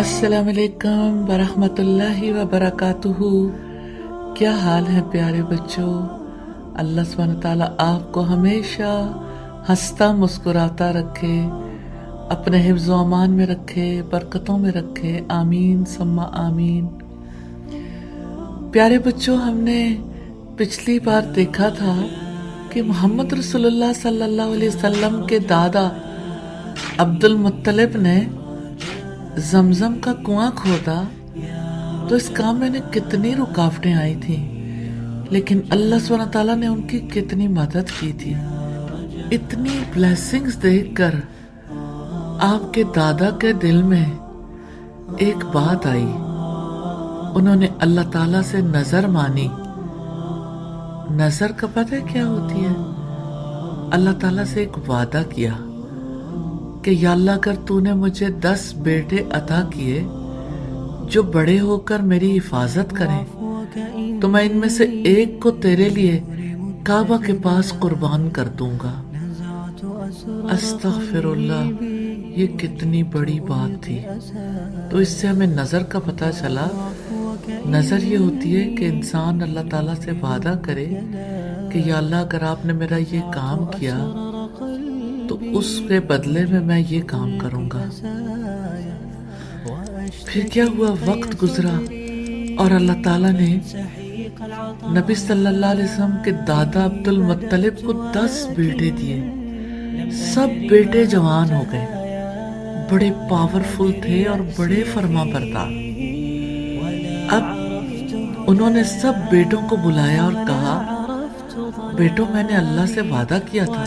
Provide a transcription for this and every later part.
अस्सलाम वालेकुम वरहमतुल्लाहि व बरकातुहू। क्या हाल है प्यारे बच्चों। अल्लाह सुब्हानहू व तआला आपको हमेशा हंसता मुस्कुराता रखे, अपने हिफ्ज़ व अमान में रखे, बरकतों में रखे। आमीन सम्मा आमीन। प्यारे बच्चों, हमने पिछली बार देखा था कि मोहम्मद रसूलुल्लाह सल्लल्लाहु अलैहि वसल्लम के दादा अब्दुल मुत्तलिब ने जमजम का कुआं खोदा तो इस काम में उन्हें कितनी रुकावटें आई थी, लेकिन अल्लाह सुब्हानहू व तआला ने उनकी कितनी मदद की थी। इतनी ब्लेसिंग्स देखकर आपके दादा के दिल में एक बात आई। उन्होंने अल्लाह ताला से नजर मानी। नजर का पता है क्या होती है? अल्लाह ताला से एक वादा किया कि या अल्लाह, अगर तूने मुझे 10 बेटे अता किए जो बड़े होकर मेरी हिफाजत करें, तो मैं इनमें से एक को तेरे लिए काबा के पास कुर्बान कर दूंगा। अस्तगफिरुल्लाह, ये कितनी बड़ी बात थी। तो इससे हमें नजर का पता चला। नजर ये होती है कि इंसान अल्लाह ताला से वादा करे कि या अल्लाह, अगर आपने मेरा ये काम किया तो उसके बदले में मैं ये काम करूंगा। फिर क्या हुआ, वक्त गुजरा और अल्लाह ताला ने नबी सल्लल्लाहु अलैहि वसल्लम के दादा अब्दुल मुत्तलिब को 10 बेटे दिए। सब बेटे जवान हो गए, बड़े पावरफुल थे और बड़े फरमाबरदार। अब उन्होंने सब बेटों को बुलाया और कहा, बेटो, मैंने अल्लाह से वादा किया था,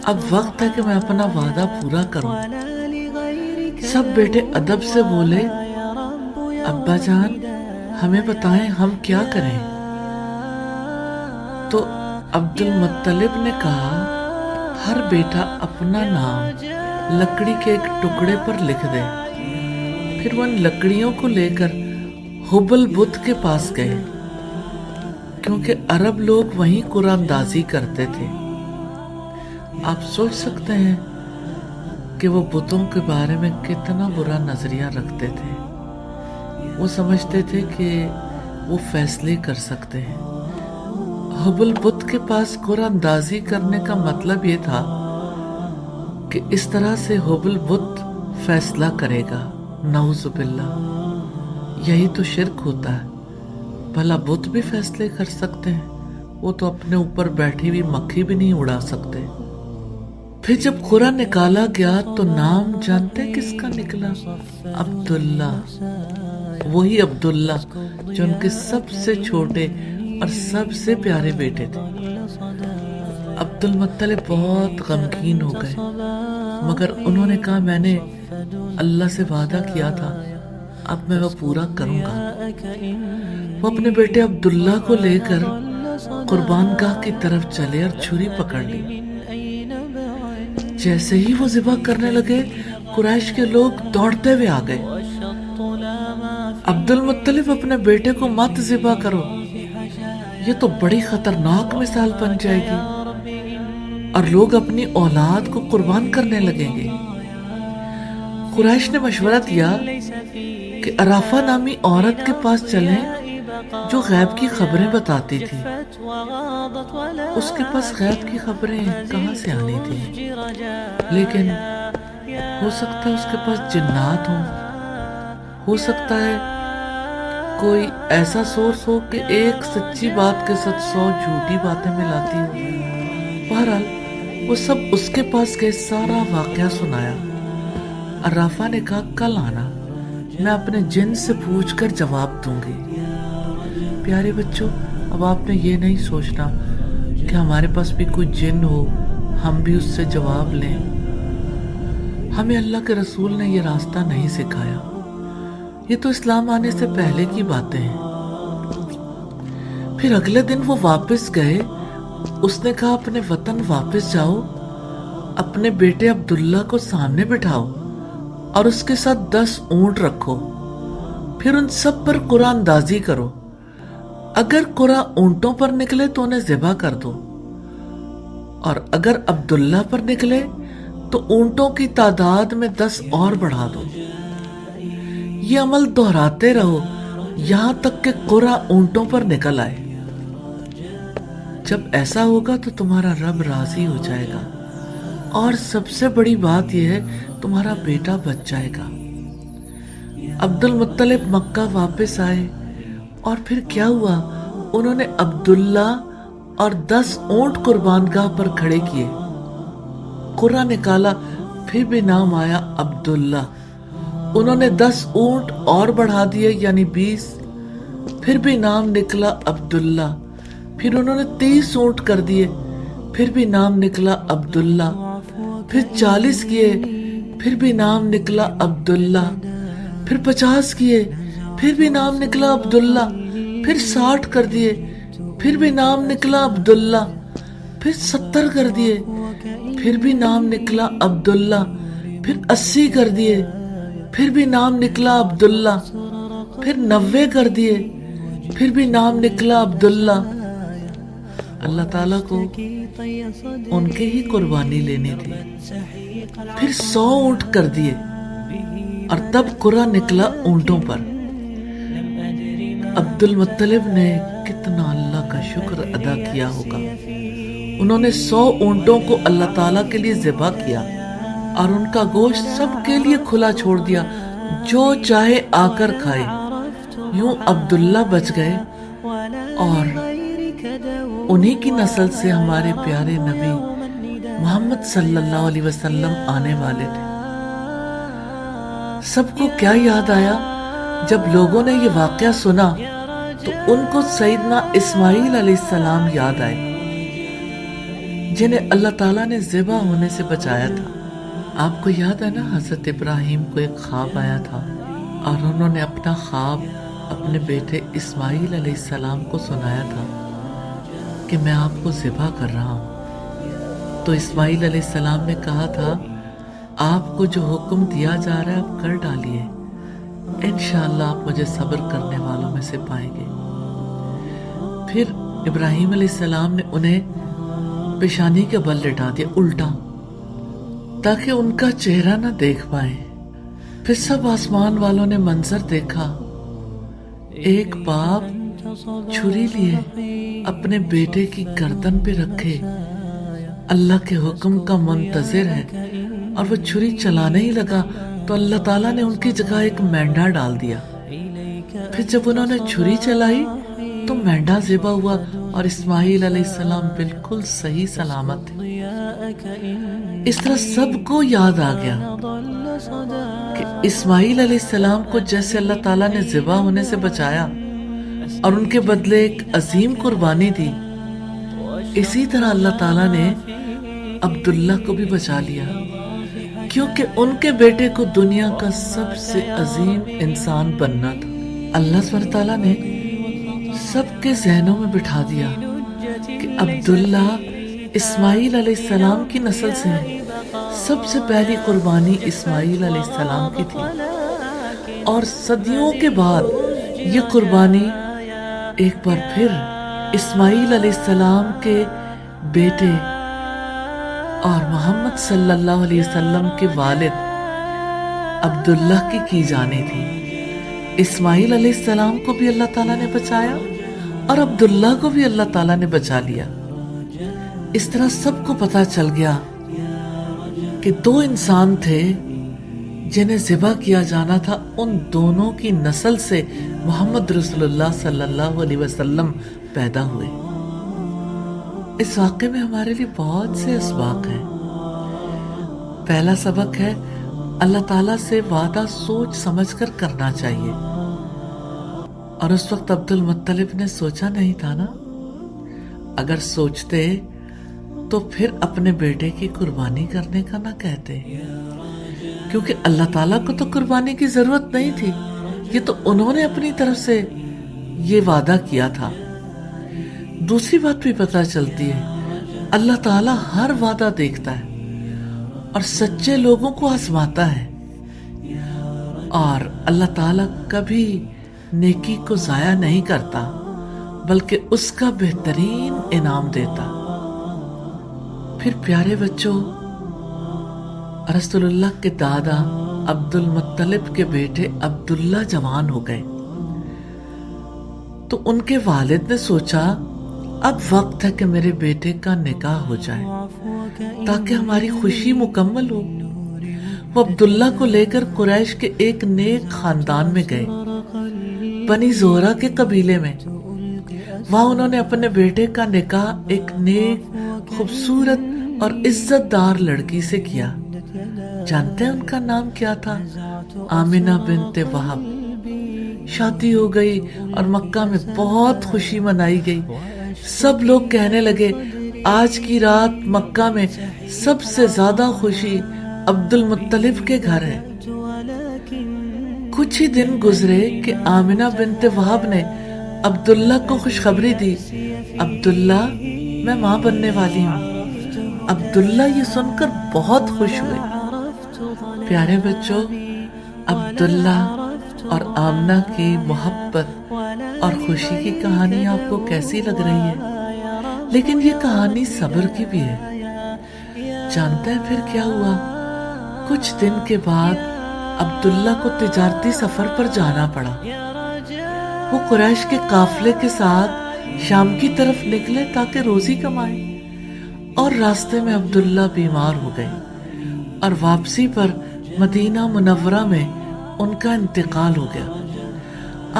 अब वक्त है कि मैं अपना वादा पूरा करूं। सब बेटे अदब से बोले, अब्बा जान, हमें बताएं हम क्या करें। तो अब्दुल मुत्तलिब ने कहा, हर बेटा अपना नाम लकड़ी के एक टुकड़े पर लिख दे। फिर वो उन लकड़ियों को लेकर हुबल बुत के पास गए, क्योंकि अरब लोग वहीं कुरानदाजी करते थे। आप सोच सकते हैं कि वो बुतों के बारे में कितना बुरा नजरिया रखते थे। वो समझते थे कि वो फैसले कर सकते हैं। हुबल बुत के पास कुरानदाजी करने का मतलब ये था कि इस तरह से हुबल बुत फैसला करेगा। नऊजुबिल्लाह, यही तो शिर्क होता है। भला बुत भी फैसले कर सकते हैं? वो तो अपने ऊपर बैठी हुई मक्खी भी नहीं उड़ा सकते। फिर जब खुरा निकाला गया तो नाम जानते हैं किसका निकला? अब्दुल्ला। वही अब्दुल्ला जो उनके सबसे छोटे और सबसे प्यारे बेटे थे। अब्दुल मुत्तलिब बहुत गमगीन हो गए, मगर उन्होंने कहा, मैंने अल्लाह से वादा किया था, अब मैं वो पूरा करूंगा। वो अपने बेटे अब्दुल्ला को लेकर कुर्बानगाह की तरफ चले और छुरी पकड़ ली। जैसे ही वो ज़िबा करने लगे, कुरैश के लोग दौड़ते हुए आ गए। अब्दुल मुत्तलिब, अपने बेटे को मत ज़िबा करो, ये तो बड़ी खतरनाक मिसाल बन जाएगी और लोग अपनी औलाद को कुर्बान करने लगेंगे। कुरैश ने मशवरा दिया कि अराफा नामी औरत के पास चलें जो गैब की खबरें बताती थी। उसके पास गैब की खबरें कहां से आनी थी? लेकिन हो सकता है उसके पास जिन्नात हो सकता है कोई ऐसा सोर्स हो कि एक सच्ची बात के साथ 100 झूठी बातें मिलाती हो। बहरहाल वो सब उसके पास गए, सारा वाकया सुनाया। अराफा ने कहा, कल आना, मैं अपने जिन से पूछकर जवाब दूंगी। प्यारे बच्चों, अब आपने ये नहीं सोचना कि हमारे पास भी कोई जिन हो, हम भी उससे जवाब लें। हमें अल्लाह के रसूल ने ये रास्ता नहीं सिखाया। ये तो इस्लाम आने से पहले की बातें हैं। फिर अगले दिन वो वापस गए। उसने कहा, अपने वतन वापस जाओ, अपने बेटे अब्दुल्ला को सामने बिठाओ और उसके साथ 10 ऊंट रखो। फिर उन सब पर कुरानदाजी करो। अगर कुरा ऊंटों पर निकले तो उन्हें ज़िबा कर दो, और अगर अब्दुल्ला पर निकले तो ऊंटों की तादाद में 10 और बढ़ा दो। ये अमल दोहराते रहो यहां तक कि कुरा ऊंटों पर निकल आए। जब ऐसा होगा तो तुम्हारा रब राजी हो जाएगा, और सबसे बड़ी बात यह है तुम्हारा बेटा बच जाएगा। अब्दुल मुत्तलिब मक्का वापस आए, और फिर क्या हुआ, उन्होंने अब्दुल्ला और 10 ऊंट कुर्बानगाह पर खड़े किए। कुरा निकाला, फिर भी नाम आया अब्दुल्ला। उन्होंने 10 ऊंट और बढ़ा दिए यानी 20, फिर भी नाम निकला अब्दुल्ला। फिर उन्होंने 30 ऊंट कर दिए, फिर भी नाम निकला अब्दुल्ला। फिर 40 किए, फिर भी नाम निकला अब्दुल्ला। फिर 50 किए, फिर भी नाम निकला अब्दुल्ला। फिर 60 कर दिए, फिर भी नाम निकला अब्दुल्ला। फिर 70 कर दिए, फिर भी नाम निकला अब्दुल्ला। फिर 80 कर दिए, फिर भी नाम निकला अब्दुल्ला। फिर 90 कर दिए, फिर भी नाम निकला अब्दुल्ला। अल्लाह ताला को उनके ही कुर्बानी लेनी थी। फिर 100 ऊंट कर दिए, और तब कुरा निकला ऊंटों पर। अब्दुल मुत्तलिब ने कितना अल्लाह का शुक्र अदा किया होगा। उन्होंने 100 ऊंटों को अल्लाह ताला के लिए ज़िबा किया, और उनका गोश्त सबके लिए खुला छोड़ दिया, जो चाहे आकर खाए। यूं अब्दुल्ला बच गए, और उन्हीं की नस्ल से हमारे प्यारे नबी मोहम्मद सल्लल्लाहु अलैहि वसल्लम आने वाले थे। सबको क्या याद आया, जब लोगों ने ये वाकया सुना तो उनको सैयदना इस्माईल अलैहिस्सलाम याद आए, जिन्हें अल्लाह ताला ने ज़िबा होने से बचाया था। आपको याद है ना, हजरत इब्राहिम को एक ख्वाब आया था, और उन्होंने अपना ख्वाब अपने बेटे इस्माईल अलैहिस्सलाम को सुनाया था कि मैं आपको ज़िबा कर रहा हूँ। तो इस्माईल अलैहिस्सलाम ने कहा था, आपको जो हुक्म दिया जा रहा है आप कर डालिए, इंशाअल्लाह आप मुझे सब्र करने वालों में से पाएंगे। फिर इब्राहिम अलैहिस्सलाम ने उन्हें पेशानी के बल लिटा दिया उल्टा, ताकि उनका चेहरा न देख पाए। फिर सब आसमान वालों ने मंजर देखा, एक बाप छुरी लिए अपने बेटे की गर्दन पे रखे अल्लाह के हुक्म का मुंतजिर है, और वो छुरी चलाने ही लगा तो अल्लाह ताला ने उनकी जगह एक मेंढा डाल दिया। फिर जब उन्होंने छुरी चलाई तो मेंढा ज़िबा हुआ, और इस्माईल अलैहिस्सलाम बिल्कुल सही सलामत थे। इस तरह सबको याद आ गया कि इस्माईल अलैहिस्सलाम को जैसे अल्लाह ताला ने ज़िबा होने से बचाया और उनके बदले एक अजीम कुर्बानी दी, इसी तरह अल्लाह ताला ने अब्दुल्ला को भी बचा लिया, क्योंकि उनके बेटे को दुनिया का सबसे अजीम इंसान बनना था। अल्लाह सुब्हानहू तआला ने सबके ज़हनों में बिठा दिया कि अब्दुल्ला इस्माईल अलैहिस्सलाम की नस्ल से है। सबसे पहली कुर्बानी इस्माईल अलैहिस्सलाम की थी, और सदियों के बाद ये कुर्बानी एक बार फिर इस्माईल अलैहिस्सलाम के बेटे और मोहम्मद सल्लल्लाहु अलैहि वसल्लम के वालिद अब्दुल्ला की जानी थी। इस्माईल अलैहिस्सलाम को भी अल्लाह ताला ने बचाया और अब्दुल्ला को भी अल्लाह ताला ने बचा लिया। इस तरह सबको पता चल गया कि दो इंसान थे जिन्हें ज़िबा किया जाना था, उन दोनों की नस्ल से मोहम्मद रसूलुल्लाह सल्लल्लाहु अलैहि वसल्लम पैदा हुए। इस वाक़े में हमारे लिए बहुत से असबाक हैं। पहला सबक है, अल्लाह ताला से वादा सोच समझकर करना चाहिए, और उस वक्त अब्दुल मुत्तलिब ने सोचा नहीं था ना। अगर सोचते तो फिर अपने बेटे की कुर्बानी करने का ना कहते, क्योंकि अल्लाह ताला को तो कुर्बानी की जरूरत नहीं थी, ये तो उन्होंने अपनी तरफ से ये वादा किया था। दूसरी बात भी पता चलती है, अल्लाह ताला हर वादा देखता है और सच्चे लोगों को आजमाता है, और अल्लाह ताला कभी नेकी को जाया नहीं करता, बल्कि उसका बेहतरीन इनाम देता। फिर प्यारे बच्चों, रसूलुल्लाह के दादा عبد المطلب کے بیٹے عبداللہ جوان ہو گئے تو ان کے والد نے سوچا اب وقت ہے کہ میرے بیٹے کا نکاح ہو جائے تاکہ ہماری خوشی مکمل ہو۔ وہ عبداللہ کو لے کر قریش کے ایک نیک خاندان میں گئے، بنی زہرہ کے قبیلے میں۔ وہاں انہوں نے اپنے بیٹے کا نکاح ایک نیک، خوبصورت اور عزت دار لڑکی سے کیا۔ جانتے ہیں ان کا نام کیا تھا؟ آمنہ بنت وہب۔ شادی ہو گئی اور مکہ میں بہت خوشی منائی گئی۔ سب لوگ کہنے لگے آج کی رات مکہ میں سب سے زیادہ خوشی عبد المطلب کے گھر ہے۔ کچھ ہی دن گزرے کہ آمنہ بنت وہب نے عبداللہ کو خوشخبری دی، عبداللہ میں ماں بننے والی ہوں۔ عبداللہ یہ سن کر بہت خوش ہوئے۔ پیارے بچوں، عبداللہ اور آمنہ کی محبت اور خوشی کی کہانی آپ کو کیسی لگ رہی ہے؟ لیکن یہ کہانی صبر کی بھی ہے۔ جانتے ہیں پھر کیا ہوا؟ کچھ دن کے بعد عبداللہ کو تجارتی سفر پر جانا پڑا۔ وہ قریش کے قافلے کے ساتھ شام کی طرف نکلے تاکہ روزی کمائیں، اور راستے میں عبداللہ بیمار ہو گئے اور واپسی پر مدینہ منورہ میں ان کا انتقال ہو گیا۔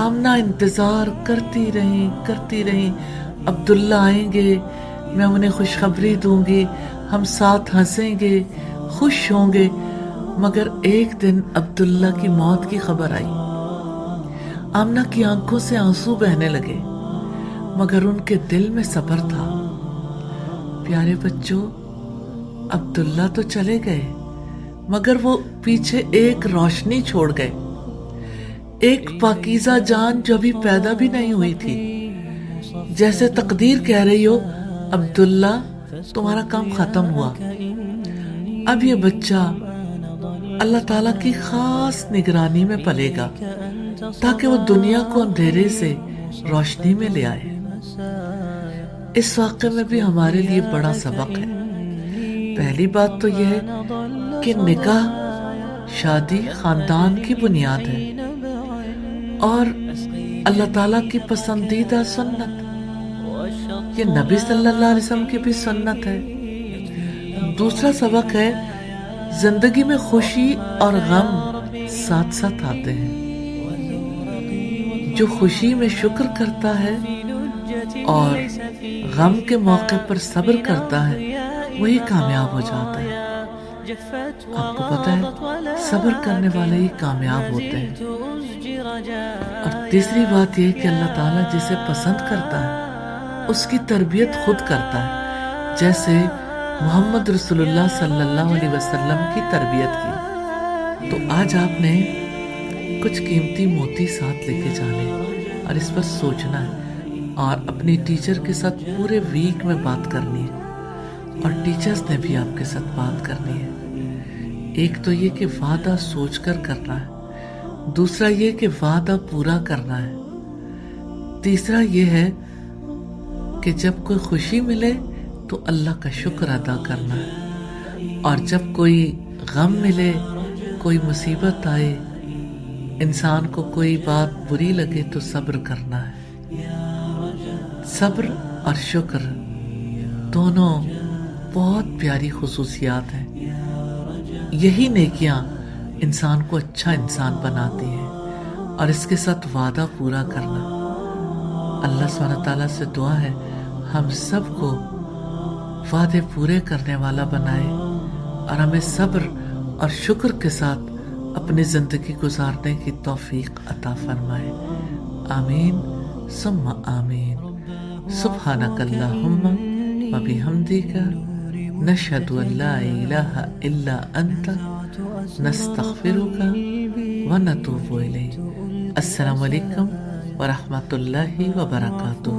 آمنہ انتظار کرتی رہیں عبداللہ آئیں گے، میں انہیں خوشخبری دوں گی، ہم ساتھ ہنسیں گے، خوش ہوں گے۔ مگر ایک دن عبداللہ کی موت کی خبر آئی۔ آمنہ کی آنکھوں سے آنسو بہنے لگے، مگر ان کے دل میں صبر تھا۔ پیارے بچوں، عبداللہ تو چلے گئے مگر وہ پیچھے ایک روشنی چھوڑ گئے، ایک پاکیزہ جان جو ابھی پیدا بھی نہیں ہوئی تھی۔ جیسے تقدیر کہہ رہی ہو عبداللہ تمہارا کام ختم ہوا، اب یہ بچہ اللہ تعالیٰ کی خاص نگرانی میں پلے گا تاکہ وہ دنیا کو اندھیرے سے روشنی میں لے آئے۔ اس واقعے میں بھی ہمارے لیے بڑا سبق ہے۔ پہلی بات تو یہ ہے کہ نکاح، شادی خاندان کی بنیاد ہے اور اللہ تعالیٰ کی پسندیدہ سنت، یہ نبی صلی اللہ علیہ وسلم کی بھی سنت ہے۔ دوسرا سبق ہے زندگی میں خوشی اور غم ساتھ ساتھ آتے ہیں۔ جو خوشی میں شکر کرتا ہے اور غم کے موقع پر صبر کرتا ہے وہی کامیاب ہو جاتا ہے۔ آپ کو پتہ ہے صبر کرنے والے ہی کامیاب ہوتے ہیں۔ اور تیسری بات یہ کہ اللہ تعالیٰ جسے پسند کرتا ہے اس کی تربیت خود کرتا ہے، جیسے محمد رسول اللہ صلی اللہ علیہ وسلم کی تربیت کی۔ تو آج آپ نے کچھ قیمتی موتی ساتھ لے کے جانے اور اس پر سوچنا ہے، اور اپنی ٹیچر کے ساتھ پورے ویک میں بات کرنی ہے، اور ٹیچرز نے بھی آپ کے ساتھ بات کرنی ہے۔ ایک تو یہ کہ وعدہ سوچ کر کرنا ہے، دوسرا یہ کہ وعدہ پورا کرنا ہے، تیسرا یہ ہے کہ جب کوئی خوشی ملے تو اللہ کا شکر ادا کرنا ہے، اور جب کوئی غم ملے، کوئی مصیبت آئے، انسان کو کوئی بات بری لگے تو صبر کرنا ہے۔ صبر اور شکر دونوں بہت پیاری خصوصیات ہیں۔ یہی نیکیاں انسان کو اچھا انسان بناتی ہیں، اور اس کے ساتھ وعدہ پورا کرنا۔ اللہ سبحانہ تعالیٰ سے دعا ہے ہم سب کو وعدے پورے کرنے والا بنائے، اور ہمیں صبر اور شکر کے ساتھ اپنی زندگی گزارنے کی توفیق عطا فرمائے۔ آمین ثم آمین۔ سبحانک اللہم و بحمدک، نشہد ان لا الہ الا انت، نستغفرک و نتوب الیک۔ السلام علیکم ورحمۃ اللہ وبرکاتہ۔